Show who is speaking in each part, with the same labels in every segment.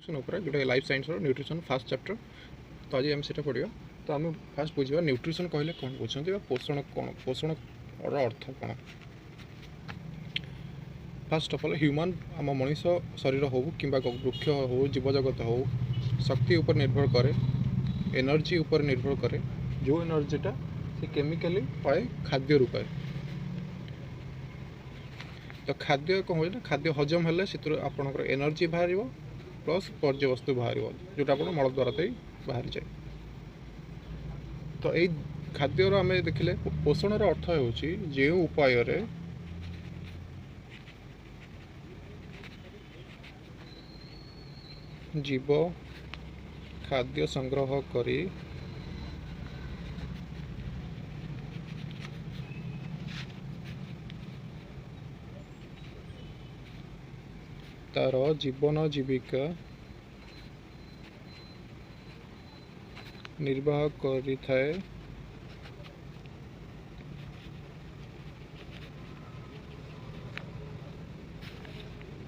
Speaker 1: Nutrition उपर जोटा life science nutrition fast chapter. तो आज आम से पढ़ा। तो आम फास्ट बुझा न्यूट्रिशन कहले कौन बुझे पोषण कौन पोषण अर्थ कौन। फास्ट अफ अल ह्यूमन आम मनीष शरीर हो कि वृक्ष हो जीवजगत हो शक्ति उपर निर्भर करे एनर्जी उपर निर्भर करे जो एनर्जीटा से केमिकाली पाए खाद्य रूपे। तो खाद्य कौन हो खाद्य हजम हेल्ले से आपंकर एनर्जी बाहर प्लस पर्यवस्तु बाहर जोटा आप मल द्वारा तो बाहरी जाए। तो यही खाद्यर आम देखिले पोषण अर्थ हो उपाय जीव खाद्य संग्रह करी तार जीवन जीविका निर्वाह करि थाए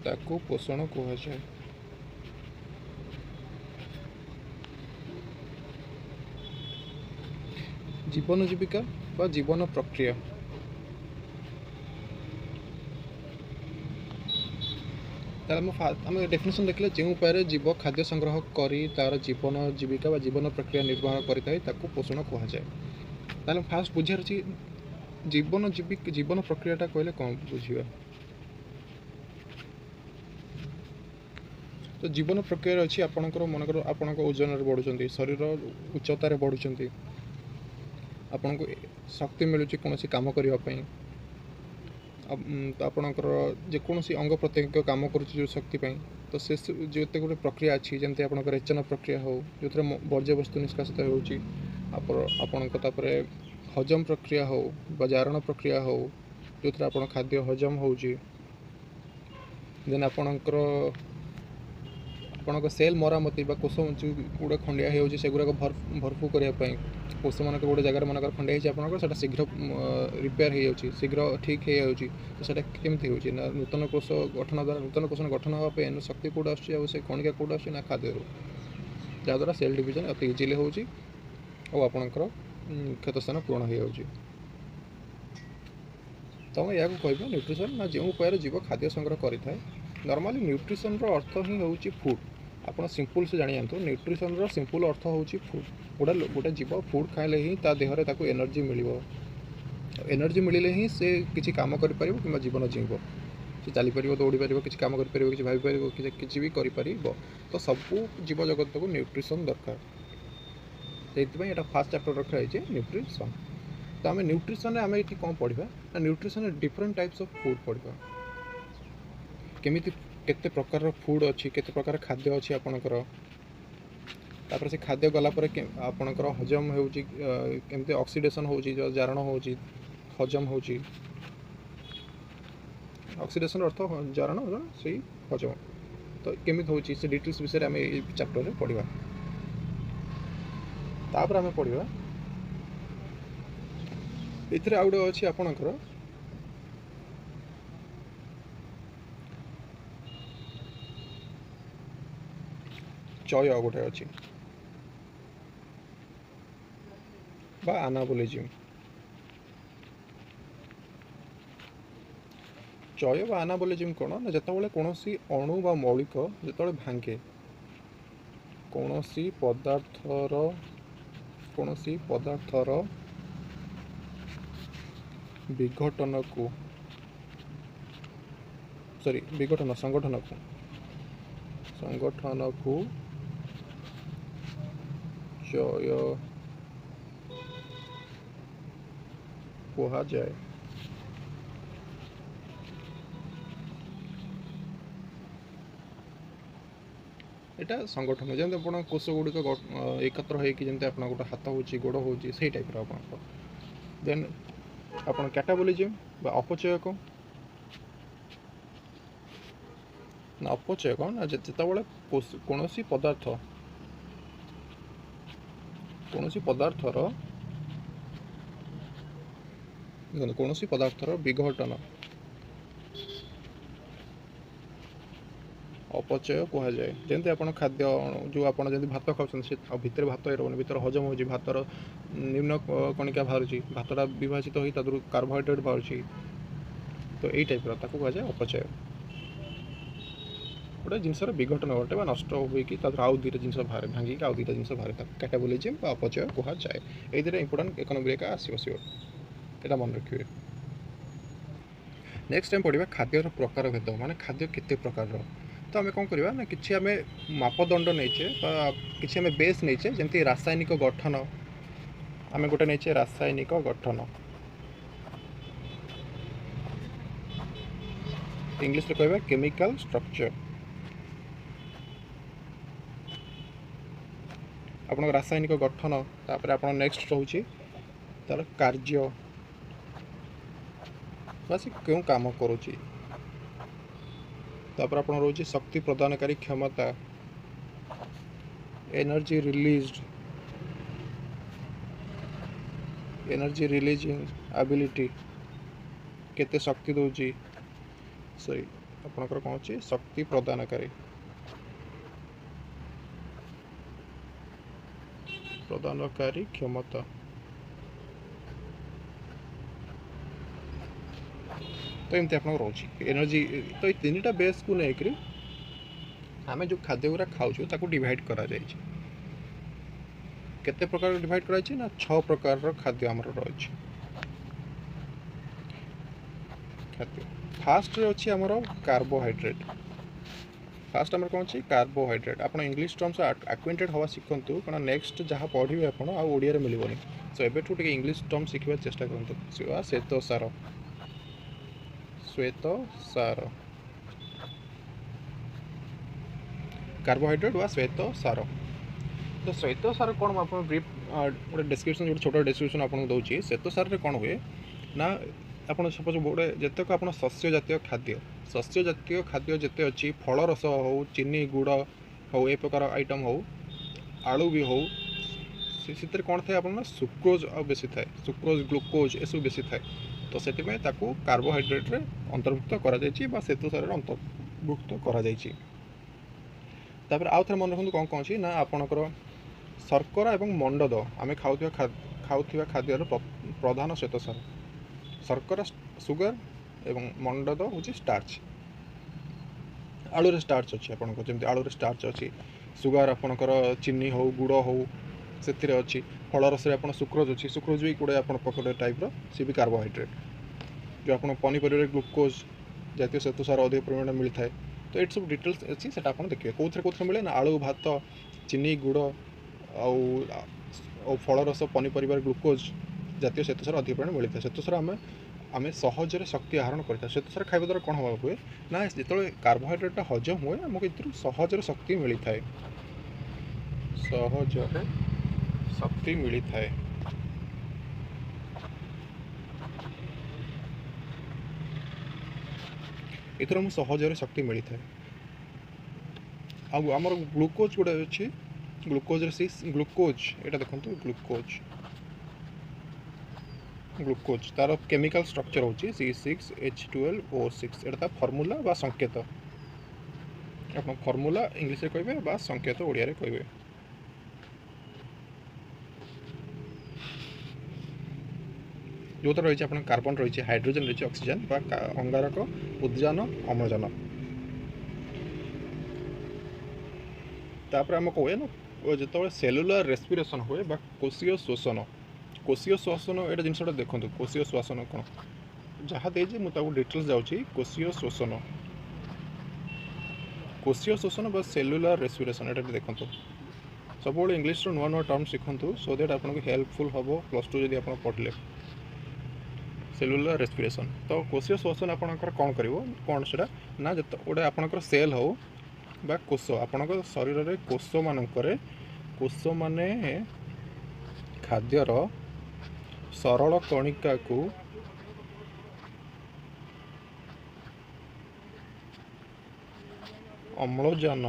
Speaker 1: ताकू पोषण कहुए। जीवन जीविका बा जीवन प्रक्रिया आम डेफिनेशन देखले जो उपाय जीव खाद्य संग्रह करी तार जीवन जीविका जीवन प्रक्रिया निर्वाह करें पोषण कहुए। फास्ट बुझार जीवन जीवन प्रक्रियाटा कहले कौन बुझा। तो जीवन प्रक्रिया अच्छी आपणकर मनकर आपण ओजन बढ़ुं शरीर उच्चतार बढ़ुं आपन को शक्ति मिलूँ कौन कम करने तो आपणकर जेकोसी अंग प्रत्यंग कम कर शक्ति तो से जो गोटे प्रक्रिया अच्छी जमी आप रेचन प्रक्रिया हो जो वर्ज्यवस्तु निष्कासित होपर हजम प्रक्रिया हो जारण प्रक्रिया हो जो थे आप खाद्य हजम हो देन आपणकर आपणक सेल मरामती कोष जो गुड़ा खंडिया होगा भरपूर करने कोष मान गोटे जगह मन खंडिया आपंकर शीघ्र रिपेयर हो शीघ्र ठीक हो केमती हो नूतन कोष गठन द्वारा नूतन कोष गठन होगापी शक्ति कौट आस कणिका कौट आस खाद्य जहाद्वारा सेल डिविजन अति इजिली होपणकर क्षतस्थान पूरण हो। तो या कह न्यूट्रिशन ना जो उपाय जीव खाद्य संग्रह करें नॉर्मली न्यूट्रिशन अर्थ ही हूँ फूड। आप सिंपल से जानी जातु न्यूट्रिशन सिंपल अर्थ हूँ फूड। गोटे गोटे जीव फूड खाइले ही देहरे एनर्जी मिल एनर्जी मिले ही से किसी काम कर कि जीवन जीव से चली पार दौड़ी पार किसी काम कर किसी भाई पार किसी भी कर। तो सबू जीव जगत को न्यूट्रिशन दरकार से फास्ट चैप्टर रखा है न्यूट्रिशन। तो आम न्यूट्रिशन आम ये कौन पढ़ा ना nutrition different types of food पढ़ा केमी केते प्रकार फूड अच्छी केते प्रकार खाद्य अच्छी आपणकर तापर से खाद्य गलापर आपणकर हजम होमती ऑक्सीडेशन हो जारण हो हजम हो ऑक्सीडेशन अर्थ जारण से हजम तो केमी हो डिटेल्स विषय आम ये चैप्टर में पढ़ा। तापर आम पढ़ा ये आउ गए अच्छी आपणकर चय गोटे अच्छी बा आनाबोलिज्म चय बा आनाबोलिज्म कौन ना जिते कौन अणु बा मौलिक जो भांगे कौन पदार्थर विघटन को सॉरी विघटन संगठन को चय कहा जाए। यहाँ संगठन जमी आप कोष गुड़िक एकत्र होती आप गोटे हाथ हो गोड़ हो टाइप आप देन आप कैटाबोलिज्म अपचय कौन ना अपचय कौन ना जिते कौन पदार्थर विघटन अपचय कह जाए। जमी आप खाद्य जो आप भात खाऊँ से भितर भात रोनी भितर हजम हो भातर निम्न कणिका बाहर भातटा विभाजित हो कार्बोहाइड्रेट बाहर तो यही टाइप कह जाए अपचय। गोटे जिनसर विघटन घटे नष्ट होकर आउ दुटा जिन बाहर भांगी आउ दुटा जिन बाहर कैटाबोलिज्म अपचय कह जाए। ये इंपोर्टेंट इकोनॉमी का आसो सियोर यहाँ मन रखिए। नेक्स्ट टाइम पढ़ा खाद्यर प्रकार भेद माने खाद्य केते प्रकार। तो आम कौन करवा ना कि आम मापदंड नहींचे कि बेस नहींचे जमी रासायनिक गठन आम गोटे नहींचे रासायनिक गठन इंग्लिश रे कहबा केमिकल स्ट्रक्चर। आपन रासायनिक गठन तापर आपन नेक्स्ट रोचे तार कार्य बस क्यों काम करुच्ची तापर आपन रोचे शक्ति प्रदानकारी क्षमता एनर्जी रिलीजिंग एबिलिटी केते शक्ति दौची सही आपनकर कौन अच्छे शक्ति प्रदानकारी क्षमता। तो एमती आप रोचे एनर्जी। तो ये तीन टा बेस को लेकर आम जो खाद्य गुरा खाऊ डिवाइड करा जायछि। केते प्रकार डिवाइड कराई ना 6 प्रकार खाद्य आमर रही खाद्य। फास्ट अच्छी आमर कार्बोहाइड्रेट। फास्ट आम कौन अच्छी कार्बोहाइड्रेट। आप इंग्लिश टर्म्स एक्वेंटेड हवा शिखु कारण नेक्स्ट जहाँ पढ़े आप ओडिया मिलबनी। सो एबेठू टिके इंग्लिश टर्म शिखा चेष्टा करूँ। श्वेतसार कार्बोहाइड्रेट वा श्वेतसार। तो श्वेतसार कौन आप ब्रीफ गोटे डिस्क्रिप्शन जो छोटा डिस्क्रिप्शन आपको दूसरी। श्वेतसार कौन हुए ना आप सपोज गोटे जितक आप शस्य जातीय खाद्य जिते अच्छी फल रस हो चीनी गुड़ हो ए प्रकार आइटम हो आलू भी हो से कौन थाए आप सुक्रोज बेसी थाए सुक्रोज ग्लुकोज ये सब बेसी थाए। तो से कार्बोहाइड्रेट रे अंतर्भुक्त करा श्वेतसार अंतर्भुक्त करा आउ थे मन रखु कौन कौन अच्छी ना आपणकर शर्करा और मंडद आम खाऊा खाद्यर प्रधान श्वेतसार। शर्करा सुगर एवं मंडद हूँ स्टार्च। आलू रे स्टार्च अच्छी आपंकर जमी आलू रे स्टार्च अच्छी सुगर आपणकर चीनी हो गुड़ हो से अच्छी फल रस आप सुक्रोज अच्छी सुक्रोज भी गोटे आप टाइप सी भी कार्बोहाइड्रेट जो आप पनीपरिया ग्लुकोज जातीय श्वेतसार अधिक परिमाण मिलता है। तो ये सब डिटेल्स अच्छी से देखिए कौन मिले ना आलू भात चीनी गुड़ आ फल रस पनीपरिया ग्लुकोज जातीय श्वेतसार अधिक परिमाण मिलता है। श्वेतसार आम सहजरे शक्ति आहरण करता है। श्वेतसार खाଇବା द्वारा कौन हवा हुए ना जो कार्बोहाइड्रेट हजम हुए आमको सहजरे शक्ति मिलता है। सहजरे शक्ति मिलता है। इथर सहजरे शक्ति मिलता है। आमर ग्लुकोज गोटे अच्छी ग्लुकोज ग्लुकोज यहाँ देखो ग्लुकोज तार केमिकल स्ट्रक्चर होची C6H12O6 एटा फॉर्मूला बा संकेत आप फॉर्मूला इंग्लिश रे कहबे बा संकेत ओडिया रे कहबे। जो तो रही है कार्बन रही है हाइड्रोजन रही है ऑक्सीजन बा अंगारक उद्जान अम्लजान। तापर आम कहे ना जो सेलुलर रेस्पिरेशन हुए बा कोशीय श्वसन ये जिनसा देखो कोशीय श्वसन कौन जहाँ दे मुझे डिटेल्स जाऊँगी कोशीय श्वसन बा सेलुलर रेस्पिरेशन ये देखो सब इंग्लिश नुआ नुआ टर्म शिखु सो दैट आपको हेल्पफुल हम +2 जब आप पढ़ले सेलुलर रेस्पिरेशन। तो कोशीय श्वसन आपंकर कौन कर कौन से ना जो गोटे आपंकर सेल हो बा कोष आपण शरीर में कोष मानक कोष माने खाद्यर सरल कणिका को अम्लजान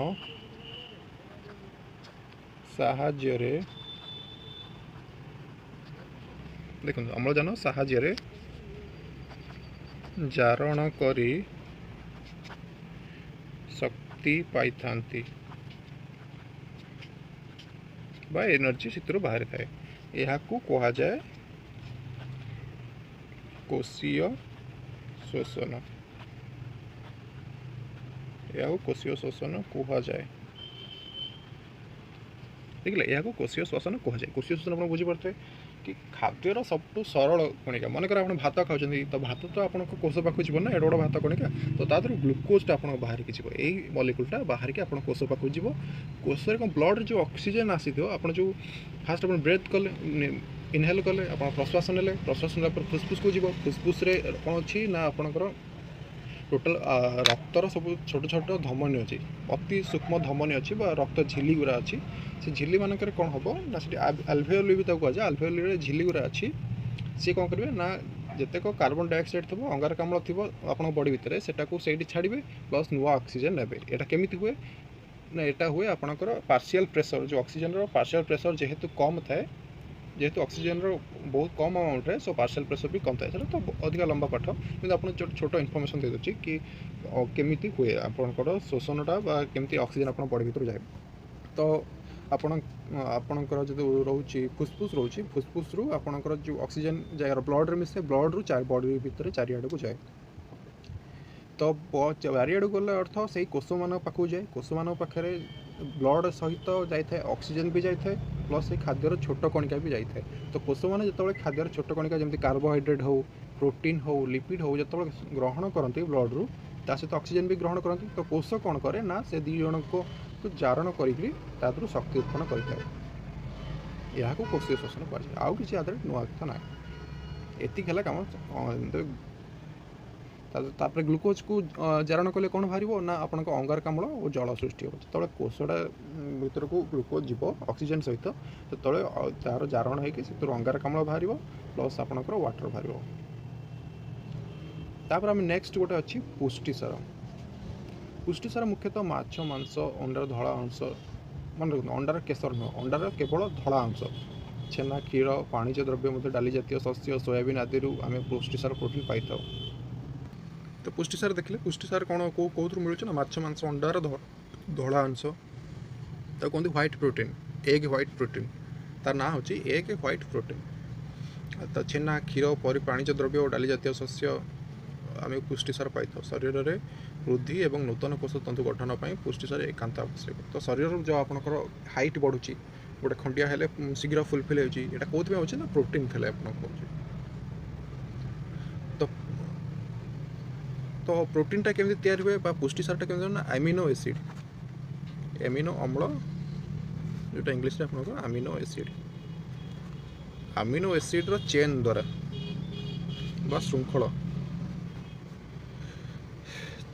Speaker 1: साहाय्य देखो अम्लजान साहाय्य जारण करी शक्ति पाई थांती बा एनर्जी से बाहरी थाए यह कह जाए कोशीय शोषण यह कोशीय शोषण कह जाए देखिए यह कोशीय शोषण कह जाए कोशीय शोषण आप बुझीपारे कि खाद्यर सबुठ सरल कणिका मनकर आप भात खाऊँ तो भात तो आप कोष पाक जीवन ना एड बड़ भात कणिका तो तादर ग्लुकोजटा आप बाहर की जीव यही मलिक्यूलटा बाहर की आप कोष पाक जीव कोष ब्लड जो ऑक्सीजन आसी आप जो फास्ट आप ब्रेथ कले इनहेल कले आप प्रश्वास ने प्रश्वास ना फुसफुस को जीव फुसफुस कौन अच्छी ना आपणकर टोटाल रक्तर सब छोट छोट धमनी अच्छी अति सूक्ष्म धमनी अच्छी रक्त झिली गुरा अच्छी से झिली मानक कौन हम ना से आल्वेओली भी कह जाए आल्वेओली झिली गुरा अच्छी सी कौन करेंगे ना जितेक कार्बन डाइऑक्साइड थो अंगारकाम्ल थी आप बॉडी भितर से छाड़े प्लस नुआ ऑक्सीजन ने यहाँ केमी हुए ना यहाँ हुए आपंकर पार्शियल प्रेशर जो ऑक्सीजन पार्शियल प्रेशर जेहेतु कम थाए जेहेतु ऑक्सीजन बहुत कम अमाउंट है सो पार्शियल प्रेशर भी कम थाए तो अधिक लंबा पाठ कि आप छोट इनफर्मेशन दे दूँ कि केमी हुए आपंकर शोषणटा केमी ऑक्सीजन आप बॉडी भर जाए तो आपणकर जो रोचे फुसफुस रोचे फुसफुस रु आपणकर जो ऑक्सीजन जाए ब्लड रे मिसे ब्लड रु बॉडी भितर चारिआड को जाए तो चारिआड गले अर्थ से कोष मान पाखु जाए कोष मान पाखे ब्लड सहित जाए ऑक्सीजन भी जाए प्लस से खाद्यर छोट कणिका भी जाए तो कोष मैंने जो खाद्यर छोट कणिका जमी कार्बोहाइड्रेट हो प्रोटीन हो लिपिड हो जो ग्रहण करती ब्लड रु ता सहित ऑक्सीजन भी ग्रहण करती तो कोष कौन करे ना से दी जन को जारण कर शक्ति उत्पन्न करें यह कोशीय शोषण कहुए आउ कि नुआ कथा ना एति कम तापर ग्लुकोज को जारण कले कौन बाहर ना आप अंगारकाम्ल और जल सृष्टि हो जो कोषटा भर को ग्लुकोज जीव ऑक्सीजन सहित जो तार जारण हो अंगारकाम्ल बाहर प्लस आपंकर वाटर बाहर तापर आम नेक्स्ट गोटे अच्छी पुष्टिसार पुष्टिसार मुख्यतः माछ मांस अंडार धला अंश मन रखना अंडार केसर नुह अंडार केवल धला अंश छेना क्षीर वाणिज द्रव्य डाली जातीय शस्य सोयाबीन आदि आम पुष्टिसार प्रोटीन पाई था तो पुष्टिसार देखिले पुष्टिसार कौन कौन मिलूँ ना माछ मांस अंडार धला अंश तो कहते white protein egg white protein तार ना हूँ एग व्हाइट प्रोटीन तो छेना क्षीर परी वाणिज द्रव्य और डाली जातीय शस्य आम पुष्टिसार पाई था शरीर में वृद्धि एवं नूतन कोष तंतु गठन पर पुष्टिसार एकांत आवश्यक तो शरीर जो आपंकर हाइट बढ़ुची गोटे खंडिया हेले शीघ्र फुलफिल होता कौन हो ना प्रोटीन थे आप तो प्रोटीनटा केमी तैयारी हुए पुष्टिसारटा केमी ना अमीनो एसिड एमिनो अम्ल जोटा इंग्लीश में आप अमीनो एसिड चेन द्वारा श्रृंखल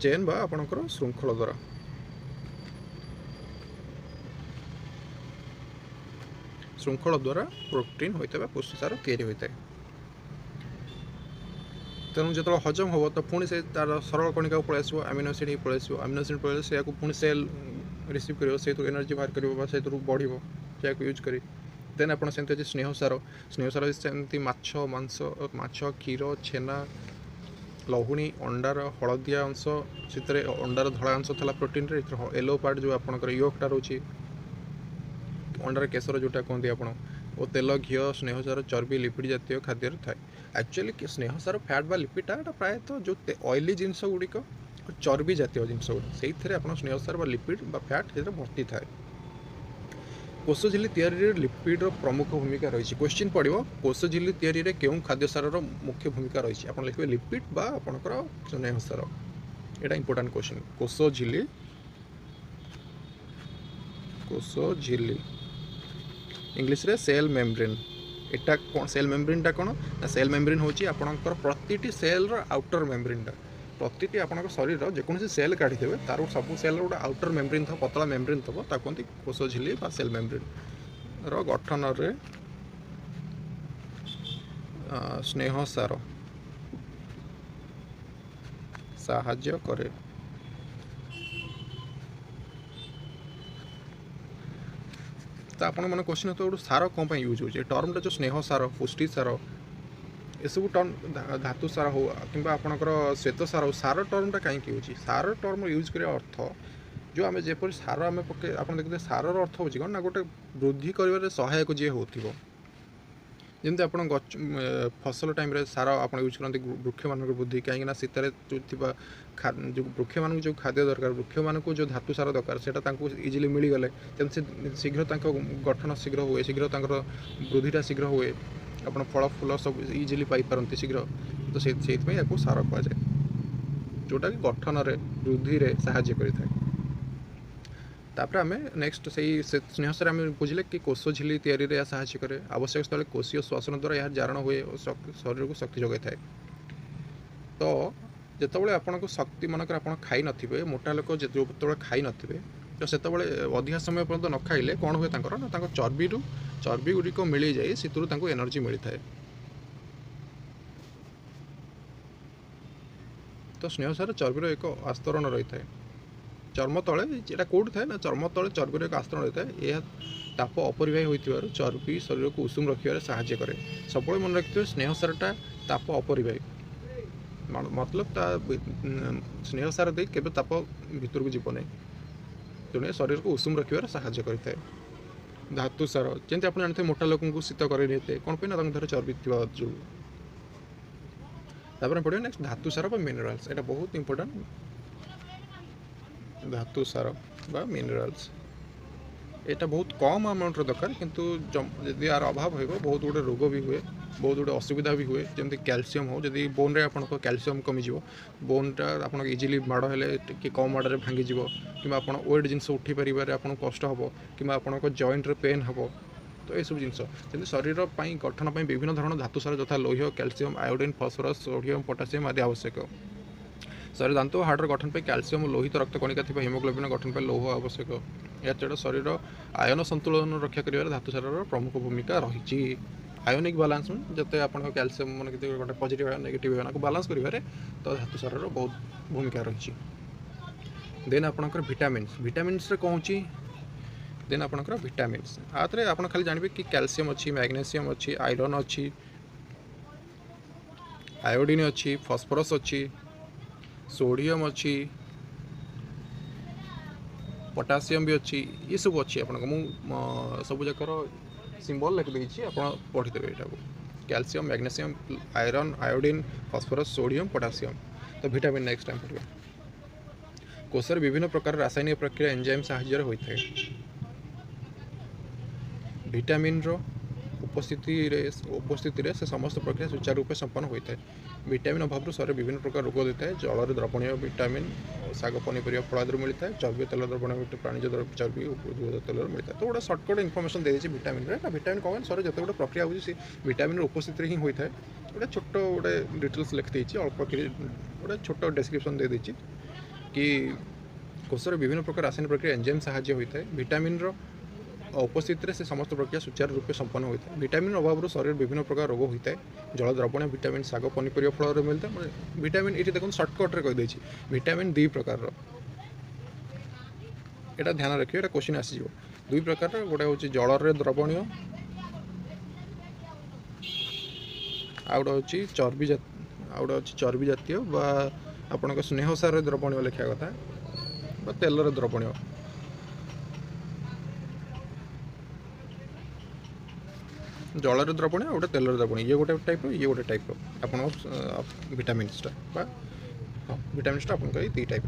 Speaker 1: चेन बा आपणकर श्रृंखल द्वारा प्रोटीन होता है पुष्टिसार तैयारी होता है तेणु जो हजम हम तो पुणी से तार सरल कणिका पलि आसो अमीनो एसिड ही पलि आसो अमीनो एसिड पलि से पुणी सेल रिसीव कर से एनर्जी बाहर कर से बढ़ यूज कर देन आप स्नेहसार सेमती माछ मांस माछ क्षीर छेना लहुणी अंडार हलदिया अंश से अंडार धला अंश था प्रोटीन येलो पार्ट जो आपंकर योगटा रोचे अंडार केसर जोटा कहते आप और तेल घी स्नेहसार चर्बी लिपिड जातीय खाद्य थाए एक्चुअली स्नेहसार फैट बा लिपिडा प्रायतः जो ऑयली जिनस गुड़िक चर्बी जातीय जिनस से स्नेहसार लिपिड फैट से भर्ती थाए कोष झिल्ली तैयारी लिपिड्र प्रमुख भूमिका रही क्वेश्चन पड़ो कोष झिल्ली तैयारी केउं खाद्य सारर मुख्य भूमिका रही आप लिखे लिपिड बा आपणकर स्नेहसार यहाँ इंपोर्टाट क्वेश्चन कोष झिल्ली इंग्लिश रे सेल मेम्ब्रेन एटा कौन सेल मेम्ब्रेनटा कौन ना सेल मेम्ब्रेन होची आपणकर प्रतिटी सेल आउटर मेम्ब्रेनटा प्रतिटी आपणकर शरीर जेकोसी सेल काढ़ी देवे तार सब सेल गोटे आउटर मेम्ब्रेन था पतला मेम्ब्रेन थो कहते कोष झिल्ली बा सेल मेम्ब्रेन रो गठन रे स्नेहसार साहाय्य करे तो आप मैंने क्वेश्चन तो सार कौन यूज हो टर्मटा जो स्नेह सार पुष्टि सार एसबू टर्म धातु सार हो कि आपणकर श्वेत सार हो सार टर्मटा कहीं यूज सार टर्म यूज कर अर्थ जो आम जपर सार आम पके आप देखते सारर अर्थ हो कौन ना गोटे वृद्धि कर सहायक जी हो जमी आप गच फसल टाइम सार आप यूज करते वृक्ष मान वृद्धि कहीं शीत जो वृक्ष मान जो खाद्य दरकार वृक्ष मान जो धातु सार दरकार से इजिली मिलगले शीघ्र गठन शीघ्र हुए शीघ्र वृद्धिटा शीघ्र हुए आप फल फूल सब इजिली पाइपारती शीघ्र तो से सार कहुए जोटा कि गठन वृद्धि में साहाय्य करें। तापर आम नेक्स्ट से स्नेहसार आम बुझे कि कोष झिली या साहाय्य करे आवश्यक स्थल कोषीय श्वसन द्वारा यह जारण हुए और शरीर को शक्ति जगै थाए। तो जितेबाला आपको शक्ति मनकर आप खाई नथिबे मोटा लोक जो खाई नथिबे तो से अधिका समय पर्यंत न खाइले कौन हुए ना चर्बी गुड़िक मिल जाए से एनर्जी मिलता है। तो स्नेहसार चर्बीर एक आस्तरण रही है चर्म तले यहाँ कौट थाए ना चर्म तले चर्बीर एक आस्तरण रही है। यह ताप अपरिवाही होती चर्बी शरीर को उषुम रखे साहाय्य करे। सब मन रखिए स्नेहसारटा ताप अपरिवाही मतलब स्नेहसार दे के ताप भीतर को जीव नहीं तेणु शरीर को उषुम रखे साहाय्य करता है। धातु सार जमी आप जानते मोटा लोक शीत करे कौन पे ना धर चर्बी जो तापर पड़े नेक्स्ट धातु सार मिनरल्स एटा बहुत इंपोर्टेंट। धातु सार मिनरल्स एटा बहुत कम अमाउंट दरकार किंतु जदि यार अभाव हो बहुत गुड़े रोग भी हुए बहुत गुड़े असुविधा भी हुए जमी कैल्शियम हो जदि बोन रे आपन कैल्शियम कमिज बोनटा आप इजिली माड़ हेले कि कम माड़े भांगीज कि वेट जिन उठी पारे आपको कष्ट हम कि आप जॉइंट पेन हम तो ये सब जिनस जमी शरीर गठन विभिन्न धरण धातु सार यथा लोह calcium iodine phosphorus sodium potassium आदि आवश्यक। शरीर दांत और हार्टर गठन पर कैल्शियम लोहित रक्त कणिका थी हिमोग्लोबिन गठन पर लौह आवश्यक। या छड़ा शरीर आयन संतुलन रक्षा कर धातु सार प्रमुख भूमिका रही। आयोनिक बालांस जिते आप कैल्शियम मान गोटे पॉजिटिव आयन नेगेटिव आयन को बालांस करें तो धातु सार बहुत भूमिका रही। देन आपंकर विटामिन्स विटामिन्स कौन देन आपंकर विटामिन्स आते आप खाली जानवे कि कैल्शियम अच्छी मैग्नेशियम अच्छी आयरन अच्छी आयोडीन अच्छी फस्फरस अच्छी सोडियम अच्छी पोटासियम भी अच्छी ये सब अच्छी आप सब जाकर सिंबल लिखिदेगी आप पढ़ीदेवे यहाँ calcium magnesium iron iodine phosphorus sodium potassium. तो विटामिन नेक्स्ट टाइम पढ़िए। कोषर विभिन्न प्रकार रासायनिक प्रक्रिया एंजाइम साहाय्य होता है। विटामिन उपस्थिति से समस्त प्रक्रिया सुचारू रूप संपन्न होता है। विटामिन अभाव शरीर विभिन्न प्रकार रोग देता है। जल द्रवणीय विटामिन शाग पनीपरिया फल मिलता है। चर्बी तेल द्रवणीय प्राणीज चर्बी उद्भिद तेल मिलता है। तो गोटे सर्टकट इनफर्मेशन दे देती विटामिन विटामिन कौन शरीर जिते गोटे प्रक्रिया होती विटामिन उपस्थिति ही होता है। गोटे छोट गोटे डिटेल्स लिखी अल्प गोटे छोट डिस्क्रिप्शन दे देती कि कोषर विभिन्न प्रकार रासायनिक प्रक्रिया एंजाइम साहाय्य होता है। विटामिन उपस्थिति से समस्त प्रक्रिया सुचारू रूप संपन्न होता है। विटामिन अभाव शरीर विभिन्न प्रकार रोग होता है। जल द्रवणीय विटामिन शाग पनीपरिया फल मिलता है। विटामिन ये देखो सर्टकट्रे कहीदे विटामिन 2 प्रकार यहाँ ध्यान रखिए ये क्वेश्चन आसीज 2 प्रकार गोटे हूँ जल द्रवणीय आ गोटे हूँ चर्बी आ गोटे अच्छी चर्बी जातीय आपण स्नेहसार द्रवणीय लिखा कथा तेलर द्रवणीय जलर द्रवणीय गोटे तेलर द्रवणीय ये गोटे टाइप ये गोटे टाइप आप विटामिन्सटा विटामिन्सटा आप 2 टाइप।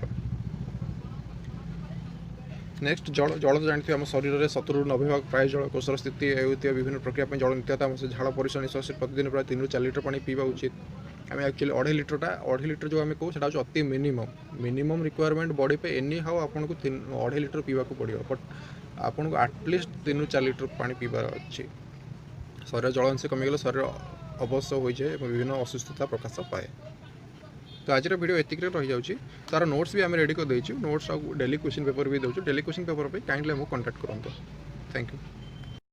Speaker 1: नेक्स्ट जल जल तो जानते आम शरीर में 70 ରୁ 90 भाग प्राय जल कोषर स्थिति होती विभिन्न प्रक्रिया जल नित्यता झाड़ परिश्रम निश्वास प्रतिदिन प्राय 3 ରୁ 4 लिटर पानी पीवा उचित। आम एक्चुअली 2.5 लिटर जो आम कहूँ से अति मिनिमम रिक्वायरमेंट बॉडी पे एनी हाउ आपको 2.5 लिटर पीवा पड़ो बट आपको आटलिस्ट 3 ରୁ 4 लिटर पानी पीबार अच्छे। शरीर जल अंश कमिगले शरीर अवश्य हो जाए विभिन्न असुस्थता प्रकाश पाए। तो आज वीडियो एतिक रही जाऊँगी तार नोट्स भी आम रेडी कर देचु नोट्स डेली क्वेश्चन पेपर भी दूँ डेली क्वेश्चन पेपर पर काइंडली आमको कॉन्टैक्ट करूँ। Thank you.